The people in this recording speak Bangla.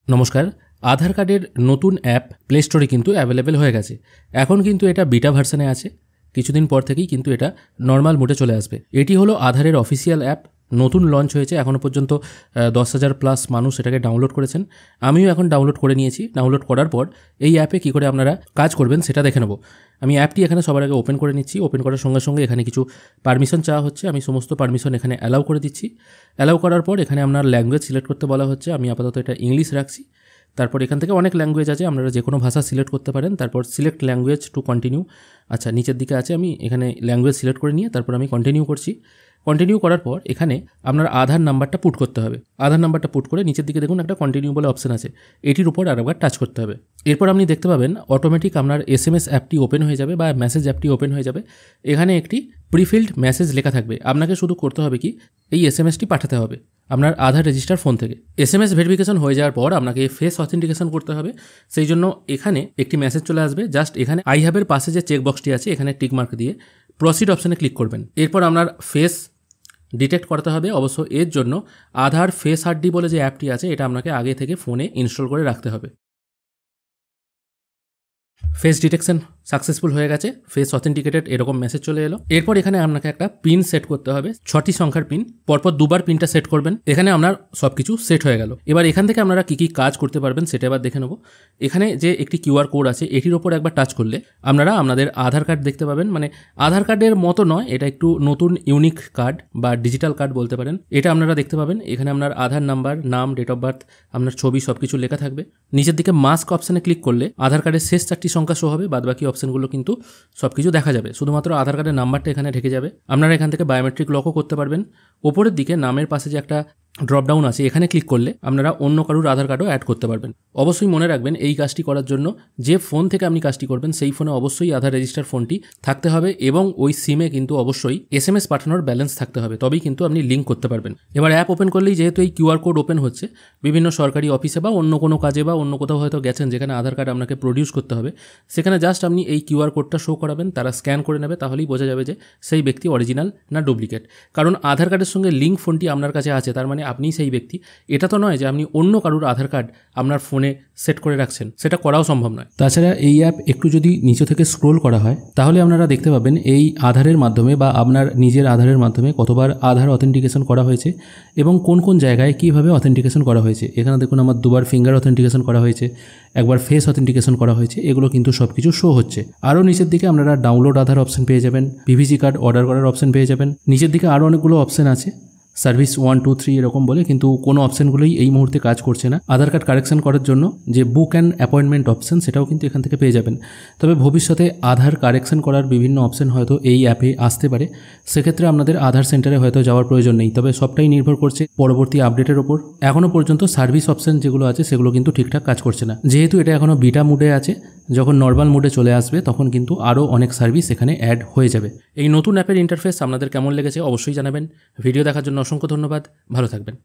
নমস্কার। আধার কার্ডের নতুন অ্যাপ প্লে স্টোরে কিন্তু অ্যাভেলেবেল হয়ে গেছে। এখন কিন্তু এটা বিটা ভার্সনে আছে, কিছুদিন পর থেকেই কিন্তু এটা নর্মাল মোডে চলে আসবে। এটি হলো আধারের অফিসিয়াল অ্যাপ, নতুন লঞ্চ হয়েছে। এখনও পর্যন্ত 10,000 প্লাস মানুষ এটাকে ডাউনলোড করেছেন। আমিও এখন ডাউনলোড করে নিয়েছি। ডাউনলোড করার পর এই অ্যাপে কী করে আপনারা কাজ করবেন সেটা দেখে নেব। আমি অ্যাপটি এখানে সবার আগে ওপেন করে নিচ্ছি। ওপেন করার সঙ্গে সঙ্গে এখানে কিছু পারমিশন চাওয়া হচ্ছে, আমি সমস্ত পারমিশন এখানে অ্যালাউ করে দিচ্ছি। অ্যালাউ করার পর এখানে আপনার ল্যাঙ্গুয়েজ সিলেক্ট করতে বলা হচ্ছে, আমি আপাতত এটা ইংলিশ রাখছি। তারপর এখান থেকে অনেক ল্যাঙ্গুয়েজ আছে, আপনারা যে কোনো ভাষা সিলেক্ট করতে পারেন। তারপর সিলেক্ট ল্যাঙ্গুয়েজ টু কন্টিনিউ, আচ্ছা নিচের দিকে আছে, আমি এখানে ল্যাঙ্গুয়েজ সিলেক্ট করে নিয়ে তারপর আমি কন্টিনিউ করছি। কন্টিনিউ করার পর এখানে আপনার আধার নাম্বারটা পুট করতে হবে। আধার নাম্বারটা পুট করে নিচের দিকে দেখুন একটা কন্টিনিউ বলে অপশন আছে, এটির উপর আরেকবার টাচ করতে হবে। এরপর আপনি দেখতে পাবেন অটোমেটিক আপনার SMS অ্যাপটি ওপেন হয়ে যাবে বা মেসেজ অ্যাপটি ওপেন হয়ে যাবে। এখানে একটি প্রিফিল্ড মেসেজ লেখা থাকবে, আপনাকে শুধু করতে হবে কি এই SMS টি পাঠাতে হবে আপনার আধার রেজিস্টার ফোন থেকে। SMS ভেরিফিকেশন হয়ে যাওয়ার পর আপনাকে ফেস অথেন্টিকেশন করতে হবে। সেই জন্য এখানে একটি মেসেজ চলে আসবে, জাস্ট এখানে আই হ্যাভের পাশে যে চেকবক্সটি আছে এখানে টিকমার্ক দিয়ে প্রসিড অপশানে ক্লিক করবেন। এরপর আপনার ফেস ডিটেক্ট করতে হবে। অবশ্য এর জন্য আধার ফেস আইডি বলে যে অ্যাপটি আছে এটা আপনাকে আগে থেকে ফোনে ইনস্টল করে রাখতে হবে। ফেস ডিটেকশন সাকসেসফুল হয়ে গেছে, ফেস অথেন্টিকেটেড এরকম মেসেজ চলে এলো। এরপর এখানে আপনাকে একটা পিন সেট করতে হবে, 6টি সংখ্যার পিন, পরপর দুবার পিনটা সেট করবেন। এখানে আপনার সব কিছু সেট হয়ে গেল। এবার এখান থেকে আপনারা কী কী কাজ করতে পারবেন সেটা এবার দেখে নেব। এখানে যে একটি QR কোড আছে এটির ওপর একবার টাচ করলে আপনারা আপনাদের আধার কার্ড দেখতে পাবেন। মানে আধার কার্ডের মতো নয়, এটা একটু নতুন ইউনিক কার্ড বা ডিজিটাল কার্ড বলতে পারেন। এটা আপনারা দেখতে পাবেন। এখানে আপনার আধার নাম্বার, নাম, ডেট অফ বার্থ, আপনার ছবি সব কিছু লেখা থাকবে। নিচের দিকে মাস্ক অপশানে ক্লিক করলে আধার কার্ডের শেষ 4টি সংখ্যা শো হবে, বাদবাকি অপশানগুলো কিন্তু সব কিছু দেখা যাবে, শুধুমাত্র আধার কার্ডের নাম্বারটা এখানে ঢেকে যাবে। আপনারা এখান থেকে বায়োমেট্রিক লকও করতে পারবেন। ওপরের দিকে নামের পাশে যে একটা ড্রপডাউন আছে এখানে ক্লিক করলে আপনারা অন্য কারুর আধার কার্ডও অ্যাড করতে পারবেন। অবশ্যই মনে রাখবেন এই কাজটি করার জন্য যে ফোন থেকে আপনি কাজটি করবেন সেই ফোনে অবশ্যই আধার রেজিস্টার ফোনটি থাকতে হবে এবং ওই সিমে কিন্তু অবশ্যই SMS পাঠানোর ব্যালেন্স থাকতে হবে, তবেই কিন্তু আপনি লিঙ্ক করতে পারবেন। এবার অ্যাপ ওপেন করলেই যেহেতু এই QR কোড ওপেন হচ্ছে, বিভিন্ন সরকারি অফিসে বা অন্য কোনো কাজে বা অন্য কোথাও হয়তো গেছেন যেখানে আধার কার্ড আপনাকে প্রডিউস করতে হবে, সেখানে জাস্ট আপনি এই QR কোডটা শো করাবেন, তারা স্ক্যান করে নেবে, তাহলেই বোঝা যাবে যে সেই ব্যক্তি অরিজিনাল না ডুপ্লিকেট। কারণ আধার কার্ডের সঙ্গে লিঙ্ক ফোনটি আপনার কাছে আছে, তার মানে আপনিই সেই ব্যক্তি। এটা তো নয় যে আপনি অন্য কারুর আধার কার্ড আপনার ফোনে সেট করে রাখছেন, সেটা করাও সম্ভব নয়। তাছাড়া এই অ্যাপ একটু যদি নিচে থেকে স্ক্রোল করা হয় তাহলে আপনারা দেখতে পাবেন এই আধারের মাধ্যমে বা আপনার নিজের আধারের মাধ্যমে কতবার আধার অথেন্টিকেশন করা হয়েছে এবং কোন কোন জায়গায় কীভাবে অথেন্টিকেশন করা হয়েছে। এখানে দেখুন আমার 2বার ফিঙ্গার অথেন্টিকেশন করা হয়েছে, একবার ফেস অথেন্টিকেশন করা হয়েছে, এগুলো কিন্তু সব কিছু শো হচ্ছে। আরও নিচের দিকে আপনারা ডাউনলোড আধার অপশন পেয়ে যাবেন, PVC কার্ড অর্ডার করার অপশন পেয়ে যাবেন। নিচের দিকে আরও অনেকগুলো অপশন আছে, সার্ভিস 1, 2, 3 এরকম বলে, কিন্তু কোনো অপশানগুলোই এই মুহূর্তে কাজ করছে না। আধার কার্ড কারেকশন করার জন্য যে বুক অ্যান্ড অ্যাপয়েন্টমেন্ট অপশান সেটাও কিন্তু এখান থেকে পেয়ে যাবেন। তবে ভবিষ্যতে আধার কারেকশন করার বিভিন্ন অপশান হয়তো এই অ্যাপে আসতে পারে, সেক্ষেত্রে আপনাদের আধার সেন্টারে হয়তো যাওয়ার প্রয়োজন নেই। তবে সবটাই নির্ভর করছে পরবর্তী আপডেটের ওপর। এখনও পর্যন্ত সার্ভিস অপশান যেগুলো আছে সেগুলো কিন্তু ঠিকঠাক কাজ করছে না, যেহেতু এটা এখনও বিটা মুডে আছে। যখন নর্মাল মোডে চলে আসবে তখন কিন্তু আরও অনেক সার্ভিস এখানে অ্যাড হয়ে যাবে। এই নতুন অ্যাপের ইন্টারফেস আপনাদের কেমন লেগেছে অবশ্যই জানাবেন। ভিডিও দেখার জন্য অসংখ্য ধন্যবাদ, ভালো থাকবেন।